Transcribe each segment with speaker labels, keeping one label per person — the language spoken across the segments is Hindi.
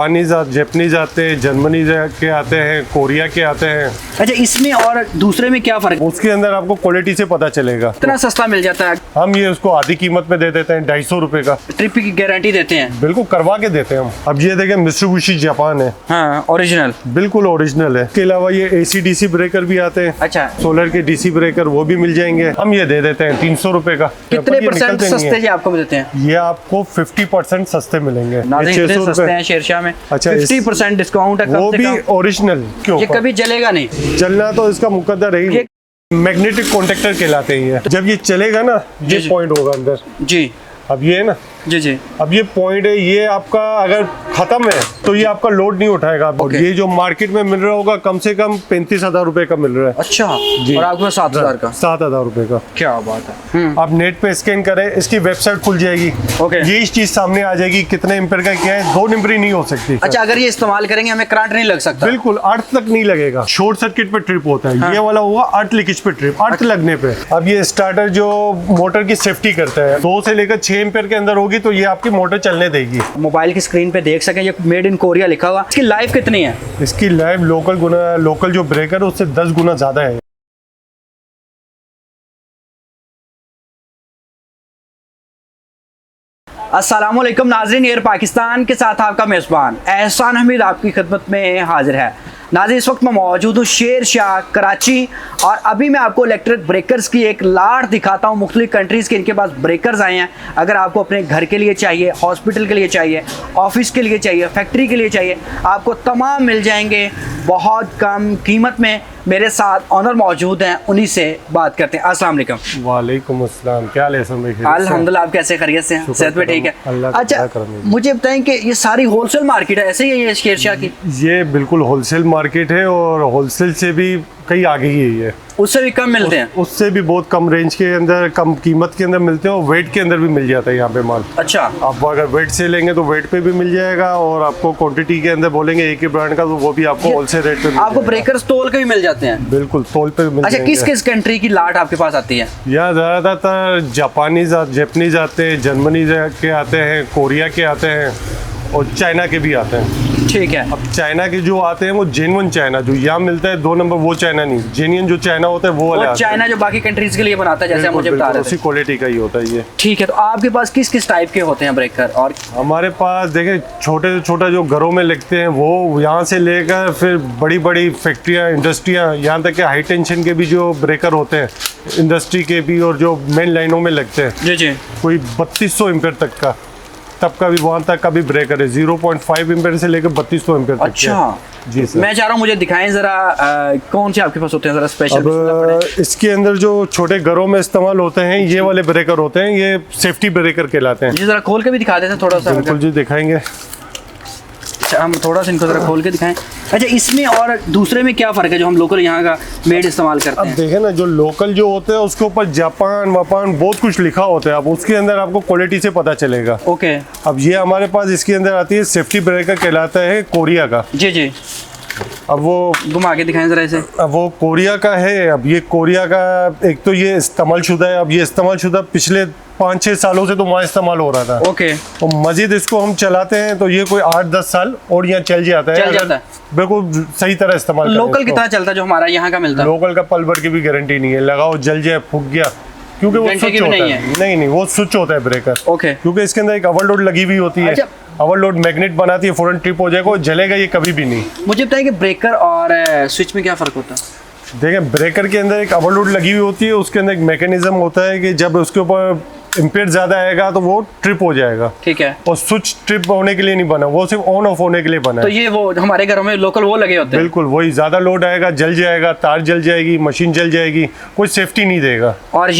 Speaker 1: जापानीज आते हैं, जर्मनी के आते हैं, कोरिया के आते हैं।
Speaker 2: अच्छा, इसमें और दूसरे में क्या फर्क?
Speaker 1: उसके अंदर आपको क्वालिटी से पता चलेगा।
Speaker 2: इतना सस्ता मिल जाता है?
Speaker 1: हम ये उसको आधी कीमत में दे देते हैं, 250 रुपए का।
Speaker 2: ट्रिप की गारंटी देते हैं?
Speaker 1: बिल्कुल करवा के देते हैं हम। अब ये देखें, मित्सुबिशी जापान है।
Speaker 2: हाँ, ओरिजिनल,
Speaker 1: बिल्कुल ओरिजिनल है। इसके अलावा ये AC/DC ब्रेकर भी आते हैं।
Speaker 2: अच्छा,
Speaker 1: सोलर के DC ब्रेकर वो भी मिल जाएंगे। हम ये दे देते हैं 300 रुपए का।
Speaker 2: कितने परसेंट सस्ते जी आपको देते हैं?
Speaker 1: ये आपको 50% सस्ते मिलेंगे।
Speaker 2: सस्ते हैं शेरशाह में।
Speaker 1: अच्छा,
Speaker 2: 50% डिस्काउंट है।
Speaker 1: वो भी ओरिजिनल।
Speaker 2: ये कभी जलेगा नहीं?
Speaker 1: चलना तो इसका मुकद्दर है ही। मैग्नेटिक कॉन्टेक्टर कहलाते हैं ये। जब ये चलेगा ना, ये पॉइंट होगा अंदर जी। अब ये है ना
Speaker 2: जी, अब
Speaker 1: ये पॉइंट है, ये आपका अगर खत्म है तो ये आपका लोड नहीं उठाएगा। और ये जो मार्केट में मिल रहा होगा कम से कम 35,000 रुपए का मिल रहा है।
Speaker 2: अच्छा
Speaker 1: जी।
Speaker 2: और आपको 7,000 का?
Speaker 1: 7,000 रुपए का।
Speaker 2: क्या बात है।
Speaker 1: आप नेट पे स्कैन करें, इसकी वेबसाइट खुल जाएगी। ये चीज सामने आ जाएगी, कितने एम्पेयर का क्या है। 2 नंबरी नहीं हो सकती।
Speaker 2: अच्छा, अगर ये इस्तेमाल करेंगे हमें करंट नहीं लग सकता?
Speaker 1: बिल्कुल, अर्थ तक नहीं लगेगा। शॉर्ट सर्किट पे ट्रिप होता है। हाँ। ये वाला हुआ अर्थ लीकेज पे ट्रिप, अर्थ लगने पे। अब ये स्टार्टर जो मोटर की सेफ्टी करता है, 2 से लेकर 6 एम्पेयर के अंदर होगी तो ये आपकी मोटर चलने देगी।
Speaker 2: मोबाइल की स्क्रीन पे देख सकें, ये मेड इन कोरिया लिखा हुआ। इसकी लाइफ कितनी है?
Speaker 1: इसकी लाइफ लोकल जो ब्रेकर है उससे 10 गुना ज्यादा है।
Speaker 2: अस्सलामुअलैकुम नाज़रीन, एयर पाकिस्तान के साथ आपका मेज़बान एहसान हमीद आपकी खिदमत में हाजिर है। नाज़रीन, इस वक्त मैं मौजूद हूँ शेर शाह कराची और अभी मैं आपको इलेक्ट्रिक ब्रेकर्स की एक लाट दिखाता हूँ। मुख्तलिफ कंट्रीज़ के इनके पास ब्रेकर्स आए हैं। अगर आपको अपने घर के लिए चाहिए, हॉस्पिटल के लिए चाहिए, ऑफिस के लिए चाहिए, फैक्ट्री के लिए चाहिए, आपको तमाम मिल जाएंगे बहुत कम कीमत में। मेरे साथ ऑनर मौजूद हैं, उन्हीं से बात करते हैं। अस्सलाम वालेकुम।
Speaker 1: वालेकुम अस्सलाम। क्या हाल है?
Speaker 2: अल्हम्दुलिल्लाह, आप कैसे? खैरियत से हैं? सेहत में ठीक है? अच्छा, मुझे बताएं कि ये सारी होलसेल मार्केट है ऐसे ही है शेर शाह की?
Speaker 1: ये बिल्कुल होलसेल मार्केट है और होलसेल से भी कई आगे ही है।
Speaker 2: उससे भी कम मिलते हैं? उससे
Speaker 1: भी बहुत कम रेंज के अंदर, कम कीमत के अंदर मिलते हैं और वेट के अंदर भी मिल जाता है यहाँ पे माल।
Speaker 2: अच्छा,
Speaker 1: आप अगर वेट से लेंगे तो वेट पे भी मिल जाएगा और आपको क्वांटिटी के अंदर बोलेंगे एक ही ब्रांड का तो वो भी आपको होलसेल रेट पे
Speaker 2: आपको ब्रेकर्स तोल के भी मिल जाते हैं?
Speaker 1: बिल्कुल, तोल पे भी मिल जाएंगे।
Speaker 2: अच्छा, किस कंट्री की लाट आपके पास आती है?
Speaker 1: यहाँ ज्यादातर जापानीज आते हैं, जर्मनी के आते हैं, कोरिया के आते हैं और चाइना के भी आते हैं।
Speaker 2: ठीक है।
Speaker 1: अब चाइना के जो आते हैं वो जेन्युइन चाइना, जो यहाँ मिलता है 2 नंबर, वो चाइना नहीं, जेन्युइन जो चाइना होता है वो वाला
Speaker 2: चाइना जो बाकी कंट्रीज के लिए बनाता है, जैसे आप मुझे बता रहे थे,
Speaker 1: उसी क्वालिटी का ही होता है ये।
Speaker 2: ठीक है, तो आपके पास किस किस टाइप के होते हैं ब्रेकर? और
Speaker 1: हमारे पास देखें, छोटा जो घरों में लगते हैं वो, यहाँ से लेकर फिर बड़ी बड़ी फैक्ट्रियाँ, इंडस्ट्रियाँ, यहाँ तक कि हाई टेंशन के भी जो ब्रेकर होते हैं इंडस्ट्री के भी और जो मेन लाइनों में लगते हैं। जी, कोई 3200 एम्पेयर तक का भी, वहाँ तक का भी ब्रेकर है। 0.5 एम्पेयर से लेकर 3200 एम्पेयर तक।
Speaker 2: अच्छा
Speaker 1: जी सर,
Speaker 2: मैं चाह रहा हूँ मुझे दिखाएं जरा कौन से आपके पास होते हैं जरा स्पेशल।
Speaker 1: अब इसके अंदर जो छोटे घरों में इस्तेमाल होते हैं ये वाले ब्रेकर होते हैं, ये सेफ्टी ब्रेकर कहलाते हैं।
Speaker 2: जी, जरा खोल के भी दिखा देते हैं थोड़ा सा।
Speaker 1: बिल्कुल जी, दिखाएंगे।
Speaker 2: हम थोड़ा सा इनको जरा खोल के दिखाएं। अच्छा, इसमें और दूसरे में क्या फ़र्क है जो हम लोकल यहाँ का मेड इस्तेमाल करते हैं?
Speaker 1: अब देखें ना, जो लोकल जो होते हैं उसके ऊपर जापान वापान बहुत कुछ लिखा होता है। अब उसके अंदर आपको क्वालिटी से पता चलेगा।
Speaker 2: ओके।
Speaker 1: अब ये हमारे पास इसके अंदर आती है सेफ्टी ब्रेकर कहलाता है कोरिया का।
Speaker 2: जी।
Speaker 1: अब वो
Speaker 2: घुमा के दिखाएं जरा इसे।
Speaker 1: अब वो कोरिया का है। अब ये कोरिया का एक तो ये इस्तेमाल शुदा है। अब ये इस्तेमाल शुदा पिछले 5-6 सालों से तो वहाँ इस्तेमाल हो रहा था। ओके। तो मजीद इसको हम चलाते हैं तो ये कोई 8-10 साल और यहाँ चल जाता है। बिल्कुल सही तरह इस्तेमाल।
Speaker 2: लोकल कितना चलता है जो हमारा यहाँ का मिलता है?
Speaker 1: लोकल का पल भर की भी गारंटी नहीं है, लगाओ जल जाए, फूक गया, क्योंकि वो स्विच होता है। नहीं, वो स्विच होता है ब्रेकर। ओके। क्योंकि इसके अंदर एक ओवरलोड लगी हुई होती है। ओवरलोड मैग्नेट बनाती है, फौरन ट्रिप हो जाएगा, जलेगा ये कभी भी नहीं। मुझे
Speaker 2: बताइए कि ब्रेकर और स्विच में क्या फ़र्क होता है?
Speaker 1: देखें, ब्रेकर के अंदर एक ओवरलोड लगी हुई होती है, उसके अंदर एक मैकेनिज्म होता है कि जब उसके ऊपर इम्पेयर ज्यादा आएगा तो वो ट्रिप हो जाएगा। ठीक है। और स्विच ट्रिप होने के लिए नहीं बना, वो सिर्फ ऑन ऑफ होने के लिए बना है।
Speaker 2: तो ये वो हमारे घरों में लोकल वो लगे होते हैं?
Speaker 1: बिल्कुल वही। ज्यादा लोड आएगा, जल जाएगा, तार जल जाएगी, मशीन जल जाएगी, कोई सेफ्टी नहीं देगा।
Speaker 2: और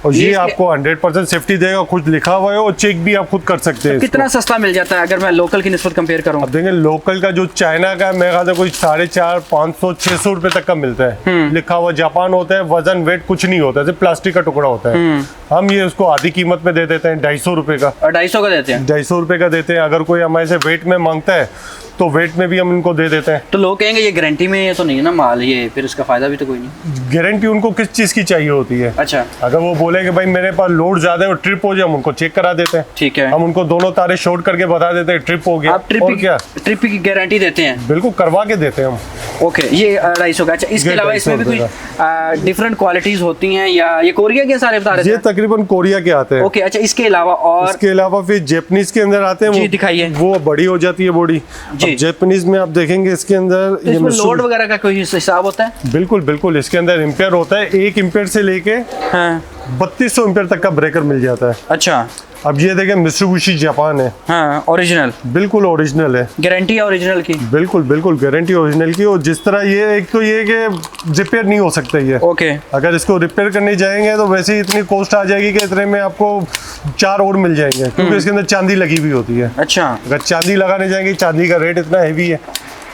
Speaker 2: ये
Speaker 1: आपको 100% सेफ्टी देगा, खुद लिखा हुआ है और चेक भी आप खुद कर सकते हैं।
Speaker 2: कितना सस्ता मिल जाता है अगर मैं लोकल की निस्बत कंपेयर करूं?
Speaker 1: अब देखें, लोकल का जो चाइना का मेरे ख्याल से कोई 450, 500, 600 रुपए तक का मिलता है। लिखा हुआ जापान होता है, वजन वेट कुछ नहीं होता, सिर्फ प्लास्टिक का टुकड़ा होता है। हम ये उसको आधी कीमत में दे देते हैं, 250 रुपए का।
Speaker 2: 250 का देते हैं?
Speaker 1: 250 रुपए का देते हैं। अगर कोई हमारे से वेट में मांगता है तो वेट में भी हम इनको दे देते हैं।
Speaker 2: तो लोग कहेंगे ये गारंटी में तो नहीं है ना माल, ये फिर इसका फायदा भी तो कोई नहीं।
Speaker 1: गारंटी उनको किस चीज़ की चाहिए होती है?
Speaker 2: अच्छा,
Speaker 1: अगर वो बोले कि भाई मेरे पास लोड ज़्यादा है और ट्रिप हो जाए, हम उनको चेक करा देते हैं।
Speaker 2: ठीक है,
Speaker 1: हम उनको दोनों तारे शॉर्ट करके बता देते हैं ट्रिप हो गया।
Speaker 2: आप
Speaker 1: और क्या,
Speaker 2: ट्रिप की गारंटी देते हैं?
Speaker 1: बिल्कुल करवा के देते हैं हम।
Speaker 2: ओके, ये 250 का। अच्छा, इसके
Speaker 1: ये
Speaker 2: अलावा इसमें भी
Speaker 1: 250
Speaker 2: कुछ डिफरेंट क्वालिटीज होती हैं, या ये कोरिया के सारे बता रहे
Speaker 1: ये
Speaker 2: थे?
Speaker 1: तकरीबन कोरिया के आते हैं।
Speaker 2: ओके, अच्छा, इसके अलावा और?
Speaker 1: इसके अलावा फिर जापानीज के अंदर आते हैं।
Speaker 2: जी, दिखाइए।
Speaker 1: वो बड़ी हो जाती है बॉडी।
Speaker 2: जी।
Speaker 1: जापानीज में आप देखेंगे इसके अंदर
Speaker 2: तो इसमें लोड वगैरह का कोई हिसाब होता है?
Speaker 1: बिल्कुल बिल्कुल, इसके अंदर एम्पेयर होता है। 1 एम्पेयर से लेके
Speaker 2: हाँ,
Speaker 1: 3200 एम्पेयर तक का ब्रेकर मिल जाता है।
Speaker 2: अच्छा,
Speaker 1: अब ये देखें मित्सुबिशी जापान है,
Speaker 2: हाँ, ओरिजिनल,
Speaker 1: बिल्कुल ओरिजिनल है।
Speaker 2: गारंटी है ओरिजिनल की?
Speaker 1: बिल्कुल बिल्कुल गारंटी ओरिजिनल की। और जिस तरह ये, एक तो ये कि रिपेयर नहीं हो सकता ये।
Speaker 2: ओके,
Speaker 1: अगर इसको रिपेयर करने जाएंगे तो वैसे ही इतनी कॉस्ट आ जाएगी कि इतने में आपको 4 और मिल जाएंगे, क्योंकि इसके अंदर चांदी लगी हुई होती है।
Speaker 2: अच्छा,
Speaker 1: अगर चांदी लगाने जाएंगे, चांदी का रेट इतना हैवी है।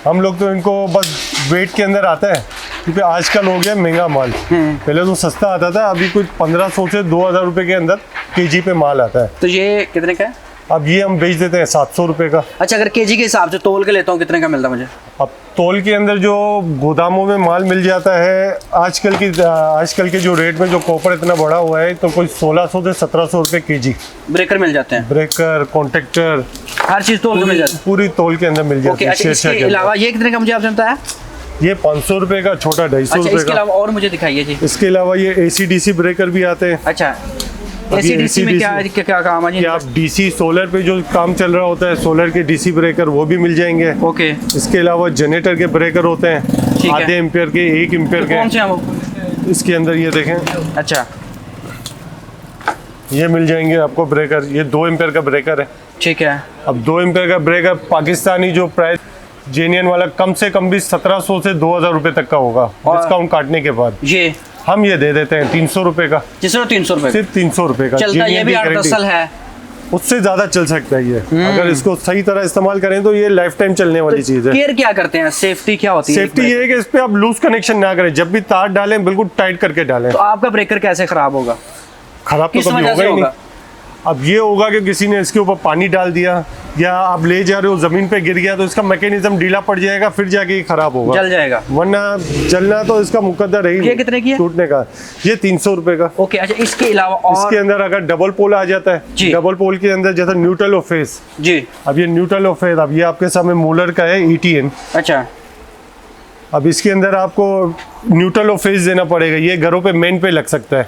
Speaker 1: हम लोग तो इनको बस वेट के अंदर आता है, क्योंकि आजकल हो गया महंगा माल। पहले तो सस्ता आता था, अभी कुछ 1500 से 2000 रुपए के अंदर केजी पे माल आता है।
Speaker 2: तो ये कितने का है?
Speaker 1: अब ये हम बेच देते हैं 700 रुपए का।
Speaker 2: अच्छा, अगर केजी के हिसाब से तोल के लेता हूँ कितने का मिलता है मुझे?
Speaker 1: अब तोल के अंदर जो गोदामों में माल मिल जाता है आजकल के जो रेट में, जो कॉपर इतना बढ़ा हुआ है, तो कोई 1600 से 1700 रुपए केजी
Speaker 2: ब्रेकर मिल जाते हैं?
Speaker 1: ब्रेकर, कॉन्ट्रैक्टर,
Speaker 2: हर चीज तोल के मिल जाती है?
Speaker 1: पूरी तोल के अंदर मिल जाती
Speaker 2: ओके,
Speaker 1: है।
Speaker 2: अच्छा, इसके
Speaker 1: के
Speaker 2: अलावा ये कितने का मुझे आपने बताया?
Speaker 1: ये 500 रुपए का, छोटा 250
Speaker 2: अच्छा,
Speaker 1: रुपए
Speaker 2: इसके
Speaker 1: का।
Speaker 2: अलावा और मुझे दिखाइए जी।
Speaker 1: इसके अलावा ये AC/DC ब्रेकर भी आते हैं।
Speaker 2: अच्छा,
Speaker 1: ये
Speaker 2: AC/DC में क्या क्या काम है जी?
Speaker 1: कि आप DC सोलर पे जो काम चल रहा होता है, सोलर के DC ब्रेकर वो भी मिल जाएंगे।
Speaker 2: ओके,
Speaker 1: इसके अलावा जनरेटर के ब्रेकर होते हैं,
Speaker 2: ठीक है।
Speaker 1: आधे एम्पियर के, 1 एम्पियर
Speaker 2: कौन
Speaker 1: के।
Speaker 2: से हैं वो?
Speaker 1: इसके अंदर ये देखें,
Speaker 2: अच्छा,
Speaker 1: ये मिल जाएंगे आपको ब्रेकर। ये 2 एम्पियर का ब्रेकर है।
Speaker 2: ठीक है।
Speaker 1: अब 2 एम्पियर का ब्रेकर पाकिस्तानी जो प्राइस जेन्युइन वाला कम से कम भी 1700 से 2000 रुपए तक का होगा,
Speaker 2: और
Speaker 1: डिस्काउंट काटने के बाद।
Speaker 2: ये
Speaker 1: हम ये दे देते हैं 300 रुपए का।
Speaker 2: जिसमें 300 रुपए
Speaker 1: सिर्फ 300 रुपए का।
Speaker 2: चलता है, ये
Speaker 1: genuine
Speaker 2: भी
Speaker 1: की
Speaker 2: 8-10
Speaker 1: guarantee।
Speaker 2: साल है?
Speaker 1: उससे ज्यादा चल सकता है ये, अगर इसको सही तरह इस्तेमाल करें तो ये लाइफ टाइम चलने वाली चीज है।
Speaker 2: केयर क्या करते हैं, सेफ्टी क्या होती है?
Speaker 1: सेफ्टी ये है कि इस पे आप लूज कनेक्शन ना करें, जब भी तार डालें बिल्कुल टाइट करके डालें।
Speaker 2: तो आपका ब्रेकर कैसे खराब होगा?
Speaker 1: खराब तो
Speaker 2: किस
Speaker 1: कभी
Speaker 2: वजह
Speaker 1: होगा
Speaker 2: से
Speaker 1: ही नहीं।
Speaker 2: होगा?
Speaker 1: अब ये होगा कि किसी ने इसके ऊपर पानी डाल दिया, या आप ले जा रहे हो जमीन पे गिर गया, तो इसका मैकेनिज्म ढीला पड़ जाएगा, फिर जाके ये खराब होगा,
Speaker 2: जल जाएगा।
Speaker 1: वरना जलना तो इसका मुकद्दर है ही।
Speaker 2: ये कितने की है?
Speaker 1: टूटने का ये 300 रुपए का।
Speaker 2: ओके, अच्छा, इसके अलावा और?
Speaker 1: इसके अंदर अगर डबल पोल आ जाता
Speaker 2: जी।
Speaker 1: है, डबल पोल के अंदर जैसा न्यूट्रल और फेस।
Speaker 2: जी,
Speaker 1: अब ये न्यूट्रल और फेस, अब ये आपके सामने मूलर का है ETN।
Speaker 2: अच्छा,
Speaker 1: अब इसके अंदर आपको न्यूट्रल और फेस देना पड़ेगा। ये घरों पे मेन पे लग सकता है,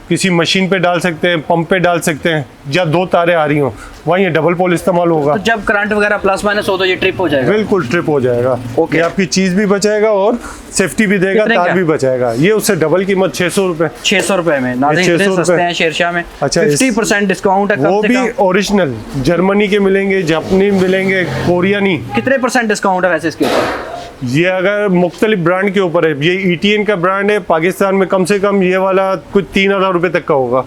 Speaker 1: किसी मशीन पे डाल सकते हैं, पंप पे डाल सकते हैं, या 2 तारे आ रही हो, वहीं ये डबल पोल इस्तेमाल होगा।
Speaker 2: तो जब करंट वगैरह प्लस माइनस हो तो ये ट्रिप हो जाएगा?
Speaker 1: बिल्कुल ट्रिप हो जाएगा।
Speaker 2: ओके।
Speaker 1: ये आपकी चीज भी बचाएगा और सेफ्टी भी देगा,
Speaker 2: कितने
Speaker 1: तार
Speaker 2: का?
Speaker 1: भी बचाएगा। ये उससे डबल कीमत 600 रुपए।
Speaker 2: 600 रुपए में नाज़रीन,
Speaker 1: 600
Speaker 2: इतने सस्ते
Speaker 1: रुपए।
Speaker 2: हैं शेरशाह में।
Speaker 1: अच्छा,
Speaker 2: 50% डिस्काउंट है,
Speaker 1: वो
Speaker 2: कम से
Speaker 1: भी
Speaker 2: कम
Speaker 1: ओरिजिनल जर्मनी के मिलेंगे, जापानी मिलेंगे, कोरियनी।
Speaker 2: कितने % डिस्काउंट है वैसे इसके ऊपर?
Speaker 1: ये अगर मुख्तलिफ ब्रांड के ऊपर है, ये ETN का ब्रांड है, पाकिस्तान में कम से कम ये वाला कुछ 3000 रुपए तक का होगा,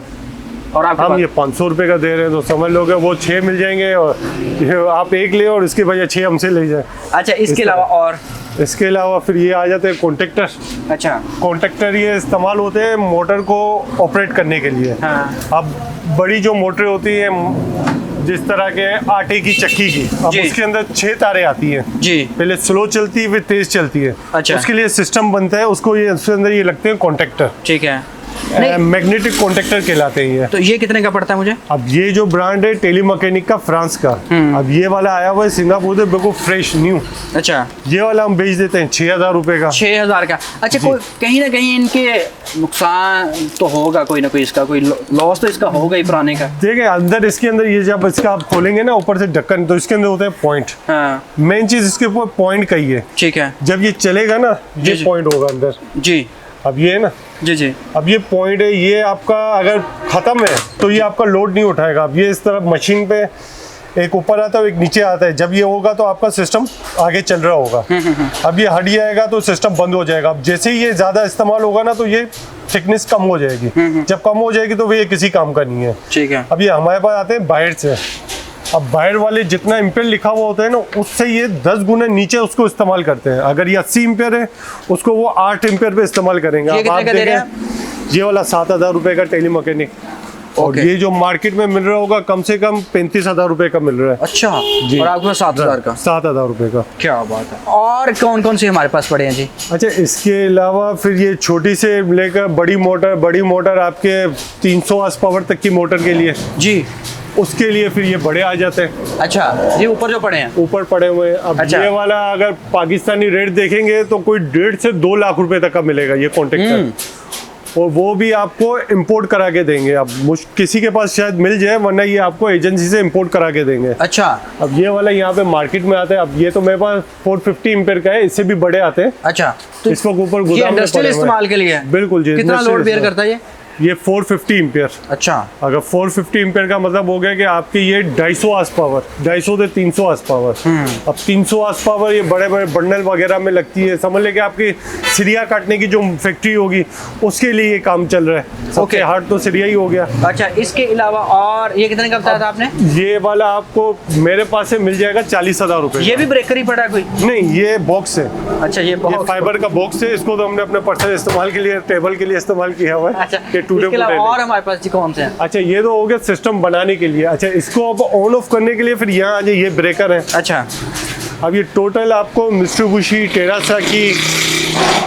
Speaker 2: और आपके
Speaker 1: हम
Speaker 2: पास?
Speaker 1: ये 500 रुपए का दे रहे हैं, तो समझ लोगे वो 6 मिल जाएंगे, और ये आप 1 ले और इसके बजाय 6 हमसे ले जाए।
Speaker 2: अच्छा, इसके
Speaker 1: तरह।
Speaker 2: अलावा और?
Speaker 1: इसके अलावा फिर ये आ जाते हैं कॉन्ट्रैक्टर।
Speaker 2: अच्छा,
Speaker 1: कॉन्ट्रैक्टर ये इस्तेमाल होते हैं मोटर को ऑपरेट करने के लिए।
Speaker 2: हाँ,
Speaker 1: अब बड़ी जो मोटर होती है, जिस तरह के आटे की चक्की की, अब
Speaker 2: जी।
Speaker 1: उसके अंदर 6 तारें आती हैं।
Speaker 2: जी,
Speaker 1: पहले स्लो चलती है, फिर तेज चलती है।
Speaker 2: अच्छा।
Speaker 1: उसके लिए सिस्टम बनता है, उसको ये उसके अंदर ये लगते हैं कॉन्ट्रैक्टर।
Speaker 2: ठीक है। नहीं,
Speaker 1: मैग्नेटिक कॉन्ट्रैक्टर कहलाते हैं ये।
Speaker 2: तो ये कितने का पड़ता है मुझे?
Speaker 1: अब ये जो ब्रांड है टेलीमैकेनिक का, फ्रांस का। अब ये वाला आया हुआ है सिंगापुर से, बिल्कुल फ्रेश न्यू।
Speaker 2: अच्छा,
Speaker 1: ये वाला हम बेच देते हैं 6000 रुपए का।
Speaker 2: 6000 का। अच्छा, कोई कहीं ना कहीं इनके नुकसान तो होगा, कोई ना कोई इसका कोई लॉस तो इसका होगा ही पुराने का।
Speaker 1: देखिए अंदर, इसके अंदर ये जब इसका आप खोलेंगे ना ऊपर से ढक्कन, तो इसके अंदर होते हैं पॉइंट।
Speaker 2: हाँ,
Speaker 1: मेन चीज इसके ऊपर पॉइंट का ही है।
Speaker 2: ठीक है।
Speaker 1: जब ये चलेगा ना, ये
Speaker 2: जी।
Speaker 1: पॉइंट होगा अंदर।
Speaker 2: जी
Speaker 1: अब ये है ना,
Speaker 2: जी जी,
Speaker 1: अब ये पॉइंट है, ये आपका अगर खत्म है तो ये आपका लोड नहीं उठाएगा। अब ये इस तरफ मशीन पे एक ऊपर आता है, एक नीचे आता है। जब ये होगा तो आपका सिस्टम आगे चल रहा होगा। अब ये हट जाएगा तो सिस्टम बंद हो जाएगा। अब जैसे ही ये ज्यादा इस्तेमाल होगा ना, तो ये थिकनेस कम हो जाएगी। जब कम हो जाएगी तो ये किसी काम का नहीं है।
Speaker 2: ठीक है।
Speaker 1: अब ये हमारे पास आते हैं बाहर से। अब बाहर वाले जितना एम्पेयर लिखा हुआ होता है ना, उससे ये 10 गुना नीचे उसको इस्तेमाल करते हैं। अगर ये 80 एम्पेयर है, उसको वो 8 एम्पेयर पे इस्तेमाल करेंगे।
Speaker 2: ये
Speaker 1: अब आप
Speaker 2: कितने का दे रहे हैं
Speaker 1: देखें, ये वाला 7000 रुपए का टेलीमैकेनिक। और
Speaker 2: Okay.
Speaker 1: ये जो मार्केट में मिल रहा होगा कम से कम 35,000 रुपए का मिल रहा है।
Speaker 2: अच्छा,
Speaker 1: जी।
Speaker 2: और आपके पास 7,000 का?
Speaker 1: 7,000 रुपए का।
Speaker 2: क्या बात है। और कौन कौन से हमारे पास पड़े हैं जी?
Speaker 1: अच्छा, इसके अलावा फिर ये छोटी से लेकर बड़ी मोटर आपके 300 आस पावर तक की मोटर के लिए,
Speaker 2: जी।
Speaker 1: उसके लिए फिर ये बड़े आ जाते हैं।
Speaker 2: अच्छा, ये ऊपर जो पड़े हैं?
Speaker 1: ऊपर पड़े हुए हैं। अब
Speaker 2: अच्छा।
Speaker 1: ये वाला अगर पाकिस्तानी रेट देखेंगे तो कोई 1.5 से 2 लाख रुपए तक का मिलेगा ये कॉन्ट्रैक्टर, और वो भी आपको इंपोर्ट करा के देंगे। अब किसी के पास शायद मिल जाए, वरना ये आपको एजेंसी से इंपोर्ट करा के देंगे।
Speaker 2: अच्छा।
Speaker 1: अब ये वाला यहाँ पे मार्केट में आता है। अब ये तो मेरे पास 450 एम्पेयर का है, इससे भी बड़े आते हैं।
Speaker 2: अच्छा, तो
Speaker 1: इस वक्त ऊपर
Speaker 2: ये
Speaker 1: गोदाम में
Speaker 2: इंडस्ट्रियल
Speaker 1: पड़े हुए हैं।
Speaker 2: इस्तेमाल के लिए है?
Speaker 1: बिल्कुल जी।
Speaker 2: कितना
Speaker 1: industrial
Speaker 2: लोड बेयर
Speaker 1: इस्तेमाल।
Speaker 2: करता है ये?
Speaker 1: ये 450 एम्पेयर।
Speaker 2: अच्छा।
Speaker 1: अगर 450 एम्पेयर का मतलब हो गया कि आपकी ये 250 आस पावर, 250 से 300 आस पावर। अब 300 आस पावर ये बड़े बड़े बंडल वगैरह में लगती है। समझ ले कि आपकी सिरिया काटने की जो फैक्ट्री होगी उसके लिए ये काम चल रहा है। सबसे हार्ड तो सिरिया ही हो गया।
Speaker 2: अच्छा, इसके अलावा और ये कितने का बताया था आपने?
Speaker 1: ये वाला आपको मेरे पास से मिल जाएगा 40,000 रुपए।
Speaker 2: ये भी ब्रेकर ही पड़ा है कोई?
Speaker 1: नहीं, ये बॉक्स है।
Speaker 2: अच्छा, ये बहुत
Speaker 1: फाइबर का बॉक्स है। इसको तो हमने अपने पर्सनल इस्तेमाल के लिए, टेबल के लिए इस्तेमाल किया हुआ है।
Speaker 2: अच्छा,
Speaker 1: ये टूटे
Speaker 2: इसके अलावा
Speaker 1: फूटे
Speaker 2: और हमारे पास जी कौन से हैं?
Speaker 1: अच्छा, ये तो हो गया सिस्टम बनाने के लिए। अच्छा, इसको अब ऑन ऑफ करने के लिए फिर यहाँ आ जाए, ये ब्रेकर है।
Speaker 2: अच्छा।
Speaker 1: अब ये टोटल आपको मित्सुबिशी, टेरासाकी,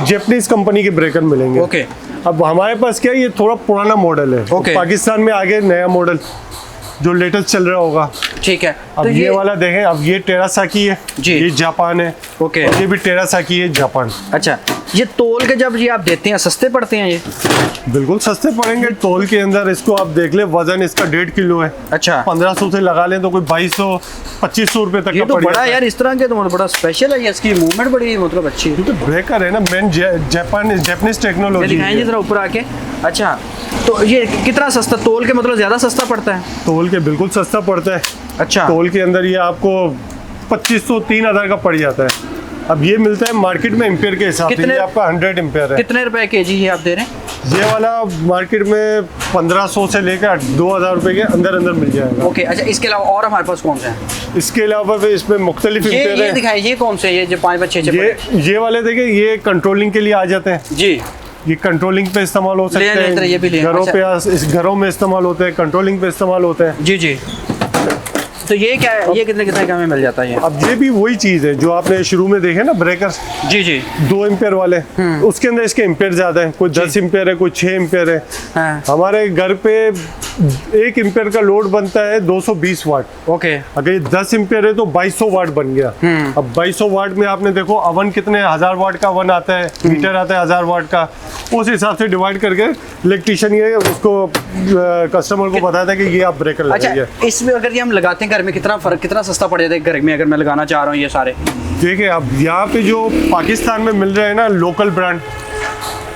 Speaker 1: जापानीज कंपनी के ब्रेकर मिलेंगे।
Speaker 2: ओके।
Speaker 1: अब हमारे पास क्या है, ये थोड़ा पुराना मॉडल है।
Speaker 2: ओके।
Speaker 1: पाकिस्तान में आगे नया मॉडल जो लेटेस्ट चल रहा होगा।
Speaker 2: ठीक है।
Speaker 1: अब
Speaker 2: तो
Speaker 1: ये वाला देखें, अब ये टेरासाकी है
Speaker 2: जी।
Speaker 1: ये जापान है।
Speaker 2: ओके।
Speaker 1: और ये भी टेरासाकी है, जापान।
Speaker 2: अच्छा, ये तोल के जब ये आप देते हैं सस्ते पड़ते हैं ये?
Speaker 1: बिल्कुल सस्ते पड़ेंगे। तोल के अंदर इसको आप देख ले, वजन इसका 1.5 किलो है।
Speaker 2: अच्छा।
Speaker 1: 1500 से लगा लें तो कोई 2200-2500 रुपए तक
Speaker 2: ये
Speaker 1: का
Speaker 2: तो
Speaker 1: पड़
Speaker 2: बड़ा
Speaker 1: जाता है।
Speaker 2: यार, इस तरह के तो मतलब बड़ा स्पेशल है ये, इसकी मूवमेंट बड़ी मतलब अच्छी है।
Speaker 1: तो ब्रेकर है ना, मेन जापानीज
Speaker 2: ये
Speaker 1: टेक्नोलॉजी
Speaker 2: दिखाएं जी जरा ऊपर आके। अच्छा, तो ये कितना सस्ता, तोल के मतलब ज्यादा सस्ता पड़ता है?
Speaker 1: तोल के बिल्कुल सस्ता पड़ता है।
Speaker 2: अच्छा।
Speaker 1: तोल के अंदर ये आपको 2500-3000 का पड़ जाता है। अब ये मिलता है मार्केट में एम्पेयर के हिसाब से।
Speaker 2: कितने-
Speaker 1: ये आपका 100 एम्पेयर है।
Speaker 2: कितने रुपए केजी ये आप दे रहे हैं?
Speaker 1: ये वाला मार्केट में 1500 से लेकर 2000 रुपए के अंदर अंदर मिल जाएगा।
Speaker 2: ओके। अच्छा, इसके अलावा और हमारे पास कौन से हैं?
Speaker 1: इसके अलावा फिर इसमें मुख्तलिफ
Speaker 2: ये
Speaker 1: एम्पेयर है।
Speaker 2: दिखाएं, ये कौन से हैं? ये जो 5-6
Speaker 1: ये वाले देखिए, ये कंट्रोलिंग के लिए आ जाते हैं।
Speaker 2: जी।
Speaker 1: ये कंट्रोलिंग पे इस्तेमाल हो सकते
Speaker 2: ले लें, ये भी ले।
Speaker 1: हैं, घरों
Speaker 2: अच्छा।
Speaker 1: पे इस घरों में इस्तेमाल होते हैं, कंट्रोलिंग पे इस्तेमाल होते हैं।
Speaker 2: जी जी। तो ये क्या है, ये कितने कितने का हमें मिल जाता है ये?
Speaker 1: अब ये भी वही चीज़ है जो आपने शुरू में देखे ना ब्रेकर,
Speaker 2: जी जी।
Speaker 1: 2 एम्पेयर वाले, उसके अंदर इसके एम्पेयर ज़्यादा है। कोई 10 एम्पेयर है, कोई 6 एम्पेयर है।
Speaker 2: हाँ।
Speaker 1: हमारे घर पे 1 एम्पेयर का लोड बनता है 220 वाट।
Speaker 2: ओके।
Speaker 1: अगर ये 10 एम्पेयर है तो 2200 वाट बन गया। अब 2200 वाट में आपने देखो अवन कितने 1000 वाट का अवन आता है, हीटर आता है 1000 वाट का। उस हिसाब से डिवाइड करके इलेक्ट्रिशियन ये उसको कस्टमर को बताता है कि ये आप ब्रेकर
Speaker 2: अच्छा,
Speaker 1: लगाइए।
Speaker 2: इसमें अगर ये हम लगाते हैं घर में, कितना फर्क, कितना सस्ता पड़ जाता है घर में अगर मैं लगाना चाह रहा हूँ ये सारे?
Speaker 1: देखिए, अब यहाँ पे जो पाकिस्तान में मिल रहे हैं ना लोकल ब्रांड,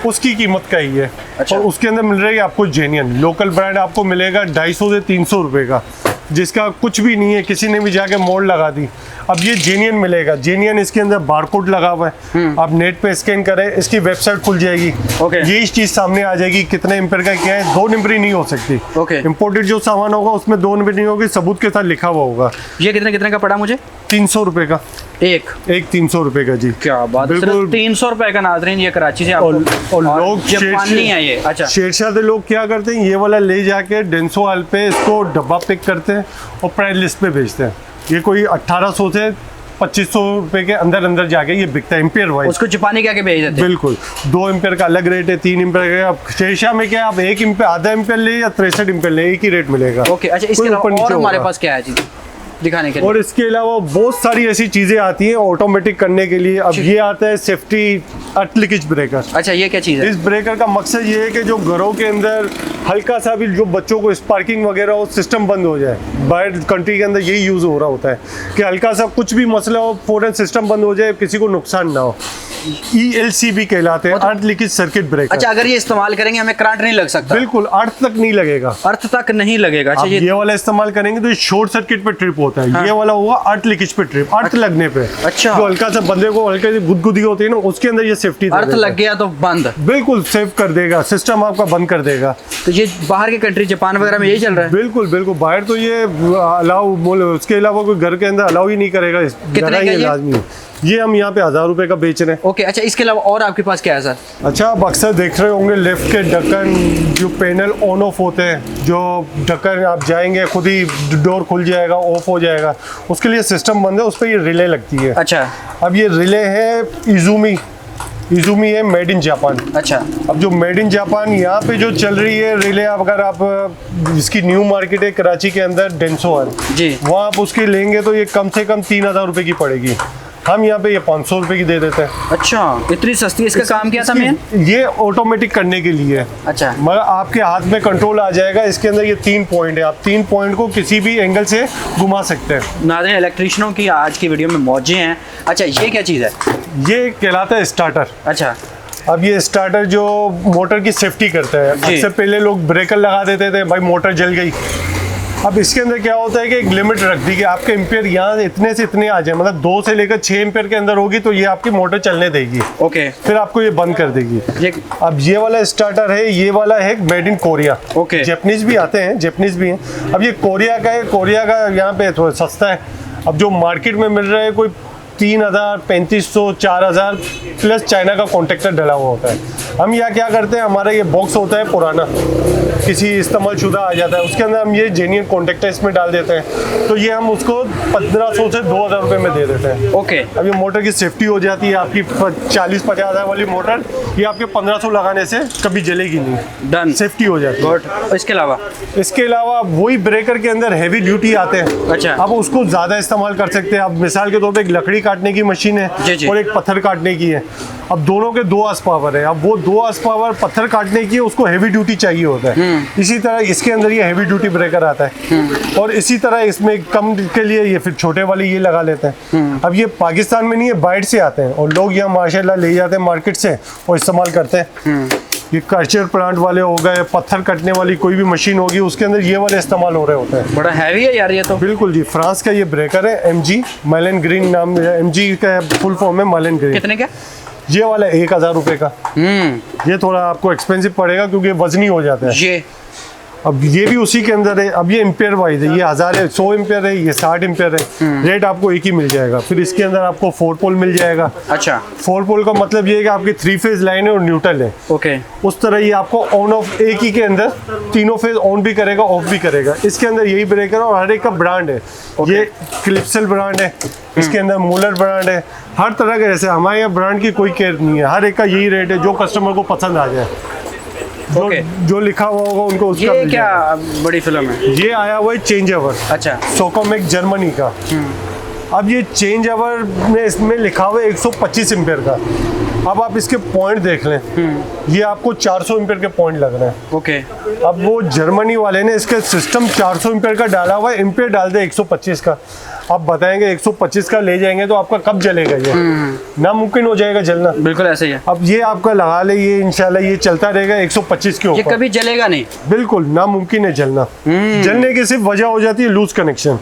Speaker 1: उसकी कीमत का ही है।
Speaker 2: अच्छा।
Speaker 1: और उसके अंदर मिल रहा है आपको जेन्युइन लोकल ब्रांड आपको मिलेगा 250 से 300 रुपए का, जिसका कुछ भी नहीं है, किसी ने भी जाके मोड़ लगा दी। अब ये जेन्युइन मिलेगा। जेन्युइन इसके अंदर बारकोड लगा हुआ है। आप नेट पे स्कैन करें, इसकी वेबसाइट खुल जाएगी।
Speaker 2: ओके।
Speaker 1: ये चीज सामने आ जाएगी, कितने एम्पेयर का क्या है। 2 नंबरी नहीं हो सकती।
Speaker 2: ओके।
Speaker 1: इंपोर्टेड जो सामान होगा उसमें 2 नंबरी नहीं होगी, सबूत के साथ लिखा हुआ होगा।
Speaker 2: ये कितने कितने का पड़ा मुझे?
Speaker 1: 300 रुपए का
Speaker 2: एक
Speaker 1: 300 रुपए का जी।
Speaker 2: क्या बात है,
Speaker 1: बिल्कुल।
Speaker 2: सिर्फ 300 रुपए का नाज़रीन, ये कराची से आपको।
Speaker 1: और लोग
Speaker 2: जापानी है ये। अच्छा।
Speaker 1: शेरशाह से लोग क्या करते हैं, ये वाला ले जाके डेंसो हाल पे इसको डब्बा पैक करते हैं और प्राइस लिस्ट पे भेजते हैं। ये कोई 1800 से 2500 रुपए के अंदर अंदर जाके ये बिकता है एम्पेयर वाइज।
Speaker 2: उसको जापानी क्या के भेज देते हैं?
Speaker 1: बिल्कुल। 2 एम्पेयर का अलग रेट है, 3 एम्पेयर का। अब शेरशाह में क्या है, आप 1 एम्पेयर, आधा एम्पेयर ले या 63 एम्पेयर ले, एक ही रेट मिलेगा।
Speaker 2: ओके। अच्छा, इसके
Speaker 1: कोई
Speaker 2: अलावा
Speaker 1: ऊपर नीचे
Speaker 2: और हमारे
Speaker 1: होगा।
Speaker 2: पास क्या है जी दिखाने के लिए?
Speaker 1: और इसके अलावा बहुत सारी ऐसी चीजें आती हैं ऑटोमेटिक करने के लिए। अब ये आता है सेफ्टी अर्थ लीकेज ब्रेकर।
Speaker 2: अच्छा, ये क्या चीज़ है?
Speaker 1: इस ब्रेकर का मकसद ये है कि जो घरों के अंदर हल्का सा भी जो बच्चों को स्पार्किंग वगैरह हो, सिस्टम बंद हो जाए। बाहर कंट्री के अंदर यही यूज़ हो रहा होता है कि हल्का सा कुछ भी मसला हो, फौरन सिस्टम बंद हो जाए, किसी को नुकसान ना हो। ELCB कहलाते हैं, अर्थ लीकेज सर्किट ब्रेकर।
Speaker 2: अच्छा, अगर ये इस्तेमाल करेंगे हमें करंट नहीं लग सकता?
Speaker 1: बिल्कुल, अर्थ तक नहीं लगेगा।
Speaker 2: अर्थ तक नहीं लगेगा। अच्छा,
Speaker 1: आप ये वाला इस्तेमाल करेंगे तो ये शॉर्ट सर्किट पे ट्रिप होता है।
Speaker 2: हाँ।
Speaker 1: ये वाला हुआ अर्थ लीकेज पे ट्रिप, अर्थ लगने पे।
Speaker 2: अच्छा।
Speaker 1: जो हल्का सा बंदे को हल्के सी गुदगुदी होती है ना, उसके अंदर ये सेफ्टी
Speaker 2: अर्थ लग गया तो बंद।
Speaker 1: बिल्कुल सेव कर देगा, सिस्टम आपका बंद कर देगा।
Speaker 2: तो ये बाहर के कंट्री जापान वगैरह में यही चल रहा है?
Speaker 1: बिल्कुल बिल्कुल। बाहर तो ये अलाउ, उसके अलावा कोई घर के अंदर अलाउ ही नहीं करेगा।
Speaker 2: कितने का ये?
Speaker 1: लाजमी ये हम यहाँ पे 1000 रुपए का बेच रहे हैं।
Speaker 2: ओके, अच्छा इसके अलावा और आपके पास क्या है सर?
Speaker 1: अच्छा, आप अक्सर देख रहे होंगे लिफ्ट के ढक्कन जो पैनल ऑन ऑफ होते हैं, जो ढक्कन आप जाएंगे खुद ही डोर खुल जाएगा, ऑफ हो जाएगा, उसके लिए सिस्टम बंद है, उस पर ये रिले लगती है।
Speaker 2: अच्छा,
Speaker 1: अब ये रिले है इजुमी है, मेड इन जापान।
Speaker 2: अच्छा,
Speaker 1: अब जो मेड इन जापान यहाँ पे जो चल रही है रिले, अगर आप इसकी न्यू मार्केट है कराची के अंदर डेंसो है
Speaker 2: जी,
Speaker 1: वहाँ आप उसकी लेंगे तो ये कम से कम 3000 रुपए की पड़ेगी। हम यहाँ पे ये 500 रुपए की दे देते हैं।
Speaker 2: अच्छा, इतनी सस्ती। इसका काम क्या था मेन?
Speaker 1: ये ऑटोमेटिक करने के लिए है।
Speaker 2: अच्छा,
Speaker 1: मगर आपके हाथ में कंट्रोल आ जाएगा। इसके अंदर ये 3 पॉइंट है, आप 3 पॉइंट को किसी भी एंगल से घुमा सकते हैं।
Speaker 2: नाज़रीन, इलेक्ट्रिशियनों की आज की वीडियो में मौजे हैं। अच्छा, ये क्या चीज़ है?
Speaker 1: ये कहलाता है स्टार्टर।
Speaker 2: अच्छा,
Speaker 1: अब ये स्टार्टर जो मोटर की सेफ्टी करता है।
Speaker 2: जी।
Speaker 1: इससे पहले लोग ब्रेकर लगा देते थे, भाई मोटर जल गई। अब इसके अंदर क्या होता है कि एक लिमिट रख दी कि आपके एम्पियर यहाँ इतने से इतने आ जाए, मतलब 2 से लेकर 6 एम्पियर के अंदर होगी तो ये आपकी मोटर चलने देगी।
Speaker 2: ओके,
Speaker 1: फिर आपको ये बंद कर देगी।
Speaker 2: ये
Speaker 1: अब ये वाला स्टार्टर है, ये वाला है made in Korea.
Speaker 2: Okay.
Speaker 1: Japanese भी आते हैं, जापानीज भी हैं। अब ये कोरिया का है, कोरिया का यहाँ पे थोड़ा सस्ता है। अब जो मार्केट में मिल रहा है कोई 3000, 3500, 4000 प्लस चाइना का कॉन्ट्रैक्टर डला हुआ होता है। हम यहाँ क्या करते हैं, हमारा ये बॉक्स होता है पुराना, किसी इस्तेमाल शुदा आ जाता है, उसके अंदर हम ये जेन्युइन कॉन्ट्रैक्टर इसमें डाल देते हैं, तो ये हम उसको 1500 से 2000 रुपये में दे देते हैं।
Speaker 2: ओके,
Speaker 1: अब ये मोटर की सेफ्टी हो जाती है आपकी। 40-50 हज़ार वाली मोटर ये आपके 1500 लगाने से कभी जलेगी नहीं,
Speaker 2: डन,
Speaker 1: सेफ्टी हो जाती है।
Speaker 2: गुड। इसके अलावा
Speaker 1: इसके अलावा वही ब्रेकर के अंदर हैवी ड्यूटी आते हैं।
Speaker 2: अच्छा।
Speaker 1: अब उसको ज़्यादा इस्तेमाल कर सकते हैं। अब मिसाल के तौर पे एक लकड़ी काटने की मशीन
Speaker 2: जी,
Speaker 1: है
Speaker 2: जी।
Speaker 1: और एक पत्थर काटने की है। अब दोनों के 2 आस पावर है। अब वो 2 आस पावर पत्थर काटने की है, उसको हैवी ड्यूटी चाहिए होता है। इसी तरह इसके अंदर ये हैवी ड्यूटी ब्रेकर आता है और इसी तरह इसमें कम के लिए ये फिर छोटे वाले ये लगा लेते हैं। अब ये पाकिस्तान में नहीं है, बाहर से आते हैं और लोग यहाँ माशाल्लाह ले जाते हैं मार्केट से और इस्तेमाल करते हैं। ये कल्चर प्लांट वाले हो गए, पत्थर कटने वाली कोई भी मशीन होगी, उसके अंदर ये वाले इस्तेमाल हो रहे होते हैं।
Speaker 2: बड़ा हैवी है यार ये तो।
Speaker 1: बिल्कुल जी, फ्रांस का ये ब्रेकर है, MG माइलन ग्रीन नाम, MG का फुल फॉर्म है माइलन ग्रीन।
Speaker 2: कितने का?
Speaker 1: ये वाला 1000 रुपए का। ये थोड़ा आपको एक्सपेंसिव पड़ेगा क्योंकि वजनी हो जाता है।
Speaker 2: ये
Speaker 1: अब ये भी उसी के अंदर है। अब ये एम्पेयर वाइज है, ये 1000 है, 100 एम्पेयर है, ये 60 एम्पेयर है। रेट आपको एक ही मिल जाएगा। फिर इसके अंदर आपको 4 पोल मिल जाएगा।
Speaker 2: अच्छा,
Speaker 1: 4 पोल का मतलब ये है कि आपकी 3 फेज लाइन है और न्यूट्रल है।
Speaker 2: ओके,
Speaker 1: उस तरह ये आपको ऑन ऑफ एक ही के अंदर तीनों फेज ऑन भी करेगा, ऑफ भी करेगा। इसके अंदर यही ब्रेकर है और हर एक का ब्रांड है। ये क्लिप्सल ब्रांड है, इसके अंदर मूलर ब्रांड है। हर तरह का, जैसे हमारे यहाँ ब्रांड की कोई केयर नहीं है, हर एक का यही रेट है, जो कस्टमर को पसंद आ जाए,
Speaker 2: ओके।
Speaker 1: जो लिखा हुआ होगा उनको उसका
Speaker 2: ये
Speaker 1: मिल
Speaker 2: क्या
Speaker 1: जाएगा।
Speaker 2: बड़ी फिल्म है?
Speaker 1: ये आया हुआ है चेंज ओवर,
Speaker 2: अच्छा,
Speaker 1: सोकोमेक जर्मनी का। अब ये चेंज ओवर में इसमें लिखा हुआ है 125 एम्पेयर का। अब आप इसके पॉइंट देख लें, ये आपको 400 एम्पेयर के पॉइंट लग रहे हैं।
Speaker 2: ओके,
Speaker 1: अब वो जर्मनी वाले ने इसका सिस्टम 400 एम्पेयर का डाला हुआ है, एम्पेयर डाल दे 125 का। आप बताएंगे 125 का ले जाएंगे तो आपका कब जलेगा? ये नामुमकिन हो जाएगा जलना।
Speaker 2: बिल्कुल ऐसे ही है।
Speaker 1: अब ये आपका लगा ले, ये इंशाल्लाह ये चलता रहेगा 125 के
Speaker 2: ये
Speaker 1: ऊपर।
Speaker 2: कभी जलेगा नहीं?
Speaker 1: बिल्कुल नामुमकिन है जलना। जलने की सिर्फ वजह हो जाती है लूज कनेक्शन।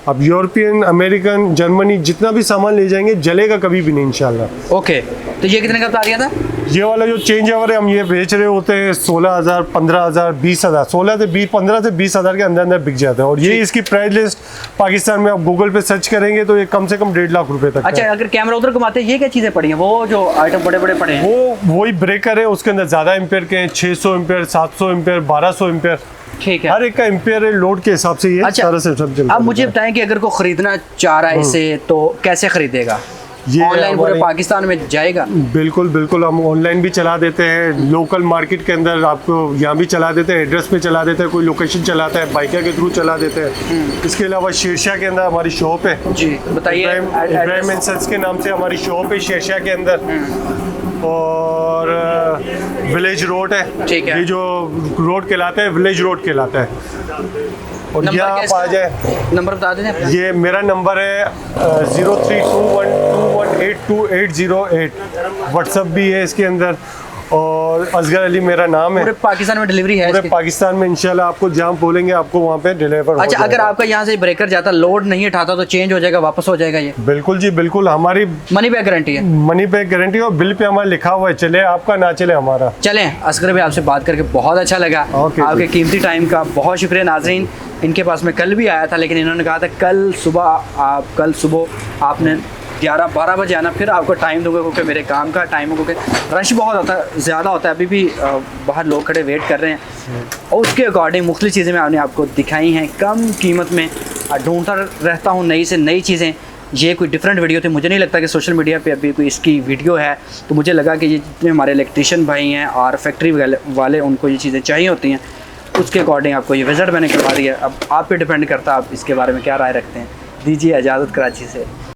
Speaker 1: अब यूरोपियन, अमेरिकन, जर्मनी जितना भी सामान ले जाएंगे जलेगा कभी भी नहीं इंशाल्लाह।
Speaker 2: ओके, तो ये कितने का बता दिया था?
Speaker 1: ये वाला जो चेंज ओवर है हम ये बेच रहे होते हैं 16000, 15000, 20000, 15 से 20 हजार के अंदर अंदर बिक जाता है। और ये इसकी प्राइस लिस्ट पाकिस्तान में आप गूगल पे सर्च करेंगे तो ये कम से कम 1.5 लाख रुपए तक
Speaker 2: अच्छा,
Speaker 1: है।
Speaker 2: अगर कैमरा उधर घुमाते हैं, ये क्या चीजें पड़ी हैं? वो जो आइटम बड़े बड़े पड़े हैं,
Speaker 1: वो वही ब्रेकर है, उसके अंदर ज्यादा एम्पेयर के हैं, 600 एम्पेयर, 700 एम्पेयर, 1200 एम्पेयर,
Speaker 2: ठीक है।
Speaker 1: हर एक का एम्पेयर है, लोड के हिसाब से ये
Speaker 2: अच्छा,
Speaker 1: सारा सिस्टम चलता
Speaker 2: अब मुझे
Speaker 1: है।
Speaker 2: बताएं कि अगर कोई खरीदना चाह रहा है इसे तो कैसे खरीदेगा?
Speaker 1: ये
Speaker 2: ऑनलाइन पूरे
Speaker 1: हमारे-
Speaker 2: पाकिस्तान में जाएगा?
Speaker 1: बिल्कुल बिल्कुल, हम ऑनलाइन भी चला देते हैं, लोकल मार्केट के अंदर आपको यहाँ भी चला देते हैं, एड्रेस पे चला देते हैं, कोई लोकेशन चलाता है बाइकर के थ्रू चला देते हैं। इसके अलावा शेरशाह के अंदर हमारी शॉप है
Speaker 2: जी, बताइए।
Speaker 1: इब्राहिम एंड सन्स के नाम से हमारी शॉप है शेरशाह के अंदर। और विलेज रोड है,
Speaker 2: ठीक है।
Speaker 1: ये जो रोड कहलाता है विलेज रोड कहलाता है। और
Speaker 2: नंबर
Speaker 1: यहाँ
Speaker 2: क्या
Speaker 1: आप आ
Speaker 2: है
Speaker 1: जाए,
Speaker 2: इसका? नंबर बता दें अपना।
Speaker 1: ये मेरा नंबर है 032121828808। व्हाट्सअप भी है इसके अंदर और असगर अली मेरा नाम है।
Speaker 2: पूरे पाकिस्तान में डिलीवरी है
Speaker 1: पूरे
Speaker 2: इसकी?
Speaker 1: पाकिस्तान में इंशाल्लाह आपको जहाँ बोलेंगे आपको वहाँ पे डिलीवर हो
Speaker 2: अच्छा, अगर
Speaker 1: जाएगा।
Speaker 2: आपका यहाँ से ब्रेकर जाता, लोड नहीं उठाता तो चेंज हो जाएगा, वापस हो जाएगा? ये
Speaker 1: बिल्कुल जी बिल्कुल, हमारी
Speaker 2: मनी बैक गारंटी है?
Speaker 1: मनी बैक गारंटी और बिल पे हमारा लिखा हुआ है, चले आपका ना चले हमारा।
Speaker 2: चलें, असगर भाई आपसे बात करके बहुत अच्छा लगा।
Speaker 1: ओके जी।
Speaker 2: आपके कीमती टाइम का बहुत शुक्रिया। नाज़रीन, इनके पास मैं कल भी आया था लेकिन इन्होंने कहा था कल सुबह आपने 11-12 बजे आना, फिर आपको टाइम दूंगा क्योंकि मेरे काम का टाइम है, क्योंकि रश बहुत होता है, ज़्यादा होता है। अभी भी बाहर लोग खड़े वेट कर रहे हैं और उसके अकॉर्डिंग मुख्तलिफ चीज़ें मैंने आपको दिखाई हैं कम कीमत में। ढूंढता रहता हूँ नई से नई चीज़ें। ये कोई डिफरेंट वीडियो थी, मुझे नहीं लगता कि सोशल मीडिया पे अभी कोई इसकी वीडियो है, तो मुझे लगा कि ये जितने हमारे इलेक्ट्रिशियन भाई हैं और फैक्ट्री वाले उनको ये चीज़ें चाहिए होती हैं, उसके अकॉर्डिंग आपको ये विज़िट मैंने करवा दिया। अब आप पे डिपेंड करता है आप इसके बारे में क्या राय रखते हैं। दीजिए इजाज़त कराची से।